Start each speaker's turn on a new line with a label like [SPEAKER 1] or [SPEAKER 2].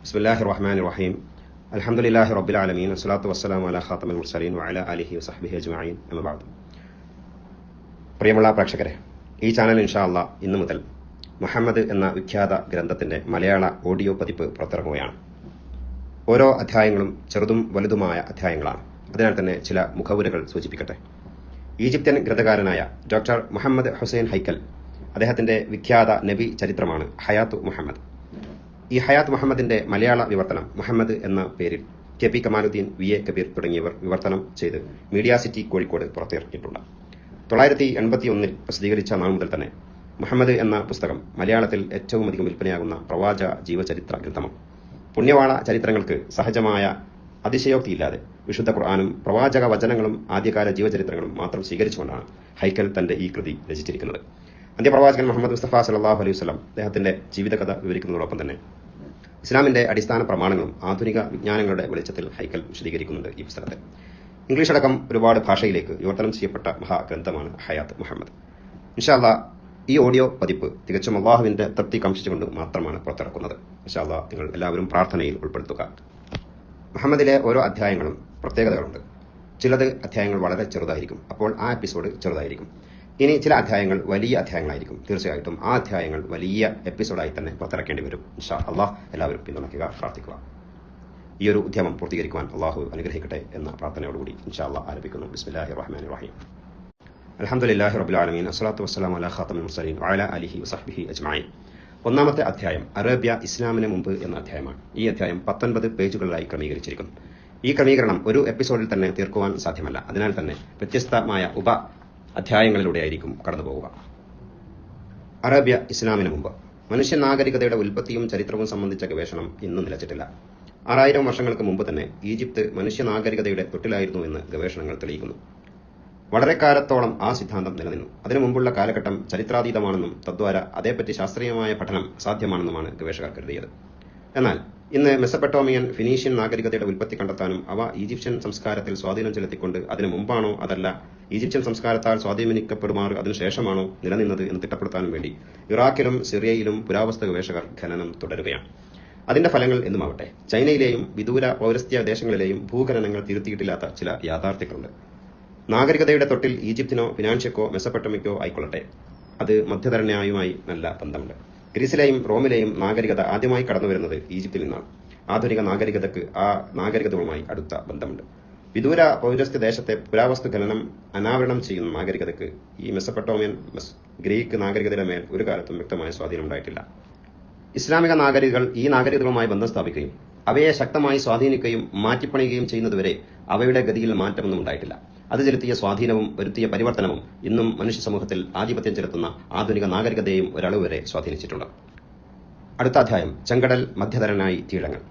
[SPEAKER 1] ബിസ്മില്ലാഹിർ റഹ്മാനിർ റഹീം. അൽഹംദുലില്ലാഹി റബ്ബിൽ ആലമീൻ. വസ്സലാത്തു വസ്സലാമു അലാ ഖാതമിൽ മുർസലീൻ വഅലാ ആലിഹി വസഹ്ബിഹി അജ്മഈൻ. അമ്മാ ബഅദ്. പ്രിയമുള്ള പ്രേക്ഷകരെ, ഈ ചാനൽ ഇൻഷാ അല്ലാഹ് ഇന്നു മുതൽ മുഹമ്മദ് എന്ന വിഖ്യാത ഗ്രന്ഥത്തിന്റെ മലയാള ഓഡിയോ പതിപ്പ് പുറത്തിറങ്ങുകയാണ്. ഓരോ അധ്യായങ്ങളും ചെറുതും വലുതുമായ അധ്യായങ്ങളാണ്. അതിനാൽ തന്നെ ചില മുഖവുരകൾ സൂചിപ്പിക്കട്ടെ. ഈജിപ്ത്യൻ ഗ്രന്ഥകാരനായ ഡോക്ടർ മുഹമ്മദ് ഹുസൈൻ ഹൈക്കൽ അദ്ദേഹത്തിന്റെ വിഖ്യാത നബി ചരിത്രമാണ് ഹയാത്ത് മുഹമ്മദ്. ഈ ഹയാത്ത് മുഹമ്മദിന്റെ മലയാള വിവർത്തനം മുഹമ്മദ് എന്ന പേരിൽ കെ.പി. കമാലുദ്ദീൻ, വി.എ. കബീർ തുടങ്ങിയവർ വിവർത്തനം ചെയ്ത് മീഡിയ സിറ്റി കോഴിക്കോട് പുറത്തിറക്കിയിട്ടുണ്ട്. 981 പ്രസിദ്ധീകരിച്ച നാൾ മുതൽ തന്നെ മുഹമ്മദ് എന്ന പുസ്തകം മലയാളത്തിൽ ഏറ്റവും അധികം വിൽപ്പനയാകുന്ന പ്രവാചക ജീവചരിത്ര ഗ്രന്ഥമാണ്. പുണ്യവാള ചരിത്രങ്ങൾക്ക് സഹജമായ അതിശയോക്തിയില്ലാതെ വിശുദ്ധ ഖുർആനും പ്രവാചക വചനങ്ങളും ആദ്യകാല ജീവചരിത്രങ്ങളും മാത്രം സ്വീകരിച്ചുകൊണ്ടാണ് ഹൈക്കൽ തന്റെ ഈ കൃതി രചിച്ചിരിക്കുന്നത്. അന്ത്യപ്രവാചകൻ മുഹമ്മദ് മുസ്തഫ സല്ലല്ലാഹു അലൈഹി വസല്ലം അദ്ദേഹത്തിന്റെ ജീവിതകഥ വിവരിക്കുന്നതോടൊപ്പം തന്നെ ഇസ്ലാമിന്റെ അടിസ്ഥാന പ്രമാണങ്ങളും ആധുനിക വിജ്ഞാനങ്ങളുടെ വെളിച്ചത്തിൽ ഹൈക്കൽ വിശദീകരിക്കുന്നുണ്ട് ഈ പുസ്തകത്തിൽ. ഇംഗ്ലീഷ് അടക്കം ഒരുപാട് ഭാഷയിലേക്ക് വിവർത്തനം ചെയ്യപ്പെട്ട മഹാഗ്രന്ഥമാണ് ഹയാത്ത് മുഹമ്മദ്. ഇൻഷാ അല്ലാഹ് ഈ ഓഡിയോ പതിപ്പ് തികച്ചും അള്ളാഹുവിന്റെ തൃപ്തി കാംക്ഷിച്ചുകൊണ്ട് മാത്രമാണ് പുറത്തിറക്കുന്നത്. ഇൻഷാ അല്ലാഹ് നിങ്ങൾ എല്ലാവരും പ്രാർത്ഥനയിൽ ഉൾപ്പെടുത്തുക. മുഹമ്മദിലെ ഓരോ അധ്യായങ്ങളും പ്രത്യേകതകളുണ്ട്. ചിലത് അധ്യായങ്ങൾ വളരെ ചെറുതായിരിക്കും, അപ്പോൾ ആ എപ്പിസോഡ് ചെറുതായിരിക്കും. ഇനി ചില അധ്യായങ്ങൾ വലിയ അധ്യായങ്ങളായിരിക്കും. തീർച്ചയായിട്ടും ആ അധ്യായങ്ങൾ വലിയ എപ്പിസോഡായി തന്നെ പുറത്തിറക്കേണ്ടി വരും. ഇൻഷാ അല്ലാഹ് എല്ലാവരും പിന്തുണയ്ക്കുക, പ്രാർത്ഥിക്കുക. ഈ ഒരു ഉദ്യമം പൂർത്തീകരിക്കുവാൻ അള്ളാഹു അനുഗ്രഹിക്കട്ടെ എന്ന പ്രാർത്ഥനയോടുകൂടി ഇൻഷാ അല്ലാഹ് ആരംഭിക്കുന്നു. ബിസ്മില്ലാഹിർ റഹ്മാനിർ റഹീം. അൽഹംദുലില്ലാഹി റബ്ബിൽ ആലമീൻ. വസ്സലാത്തു വസ്സലാമു അലാ ഖാതമിൽ മുർസലീൻ വഅലാ ആലിഹി വസഹ്ബിഹി അജ്മഈൻ. ഒന്നാമത്തെ അധ്യായം അറേബ്യ ഇസ്ലാമിന് മുമ്പ് എന്ന അധ്യായമാണ്. ഈ അധ്യായം 19 പേജുകളിലായി ക്രമീകരിച്ചിരിക്കുന്നു. ഈ ക്രമീകരണം ഒരു എപ്പിസോഡിൽ തന്നെ തീർക്കുവാൻ സാധ്യമല്ല. അതിനാൽ തന്നെ വ്യത്യസ്തമായ അധ്യായങ്ങളിലൂടെയായിരിക്കും കടന്നുപോകുക. അറേബ്യ ഇസ്ലാമിന് മുമ്പ്. മനുഷ്യ നാഗരികതയുടെ ഉൽപ്പത്തിയും ചരിത്രവും സംബന്ധിച്ച ഗവേഷണം ഇന്നും നിലച്ചിട്ടില്ല. 6000 വർഷങ്ങൾക്ക് മുമ്പ് തന്നെ ഈജിപ്ത് മനുഷ്യ നാഗരികതയുടെ തൊട്ടിലായിരുന്നു എന്ന് ഗവേഷണങ്ങൾ തെളിയിക്കുന്നു. വളരെ കാലത്തോളം ആ സിദ്ധാന്തം നിലനിന്നു. അതിനു മുമ്പുള്ള കാലഘട്ടം ചരിത്രാതീതമാണെന്നും തദ്വാര അതേപ്പറ്റി ശാസ്ത്രീയമായ പഠനം അസാധ്യമാണെന്നുമാണ് ഗവേഷകർ കരുതിയത്. എന്നാൽ ഇന്ന് മെസപ്പൊട്ടോമിയൻ, ഫിനീഷ്യൻ നാഗരികതയുടെ ഉൽപ്പത്തി കണ്ടെത്താനും അവ ഈജിപ്ഷ്യൻ സംസ്കാരത്തിൽ സ്വാധീനം ചെലുത്തിക്കൊണ്ട് അതിനു മുമ്പാണോ അതല്ല ഈജിപ്ഷ്യൻ സംസ്കാരത്താൽ സ്വാധീനിക്കപ്പെടുമാറ് അതിനുശേഷമാണോ നിലനിന്നത് എന്ന് തിട്ടപ്പെടുത്താനും വേണ്ടി ഇറാഖിലും സിറിയയിലും പുരാവസ്തു ഗവേഷകർ ഖനനം തുടരുകയാണ്. അതിന്റെ ഫലങ്ങൾ എന്നുമാവട്ടെ, ചൈനയിലെയും വിദൂര പൗരസ്ത്യ ദേശങ്ങളിലെയും ഭൂഖനനങ്ങൾ തിരുത്തിയിട്ടില്ലാത്ത ചില യാഥാർത്ഥ്യങ്ങളുണ്ട്. നാഗരികതയുടെ തൊട്ടിൽ ഈജിപ്തിനോ ഫിനാൻഷ്യക്കോ മെസപ്പൊട്ടമിക്കോ ആയിക്കൊള്ളട്ടെ, അത് മധ്യധരണ്യായുമായി നല്ല ബന്ധമുണ്ട്. ഗ്രീസിലെയും റോമിലെയും നാഗരികത ആദ്യമായി കടന്നുവരുന്നത് ഈജിപ്തിൽ നിന്നാണ്. ആധുനിക നാഗരികതയ്ക്ക് ആ നാഗരികതയുമായി അടുത്ത ബന്ധമുണ്ട്. വിദൂര പൗരസ്ത്യ ദേശത്തെ പുരാവസ്തു ഖനനം അനാവരണം ചെയ്യുന്ന നാഗരികതയ്ക്ക് ഈ മെസപ്പൊട്ടോമിയൻ, ഗ്രീക്ക് നാഗരികതയുടെ മേൽ ഒരു കാലത്തും വ്യക്തമായ സ്വാധീനം ഉണ്ടായിട്ടില്ല. ഇസ്ലാമിക നാഗരികകൾ ഈ നാഗരികതകളുമായി ബന്ധം സ്ഥാപിക്കുകയും അവയെ ശക്തമായി സ്വാധീനിക്കുകയും മാറ്റിപ്പണിയുകയും ചെയ്യുന്നതുവരെ അവയുടെ ഗതിയിൽ മാറ്റമൊന്നും ഉണ്ടായിട്ടില്ല. അത് ചെലുത്തിയ സ്വാധീനവും വരുത്തിയ പരിവർത്തനവും ഇന്നും മനുഷ്യ സമൂഹത്തിൽ ആധിപത്യം ചെലുത്തുന്ന ആധുനിക നാഗരികതയെയും ഒരളവ് വരെ സ്വാധീനിച്ചിട്ടുണ്ട്. അടുത്ത അധ്യായം ചെങ്കടൽ, മധ്യധരനായി തീഴങ്ങൾ.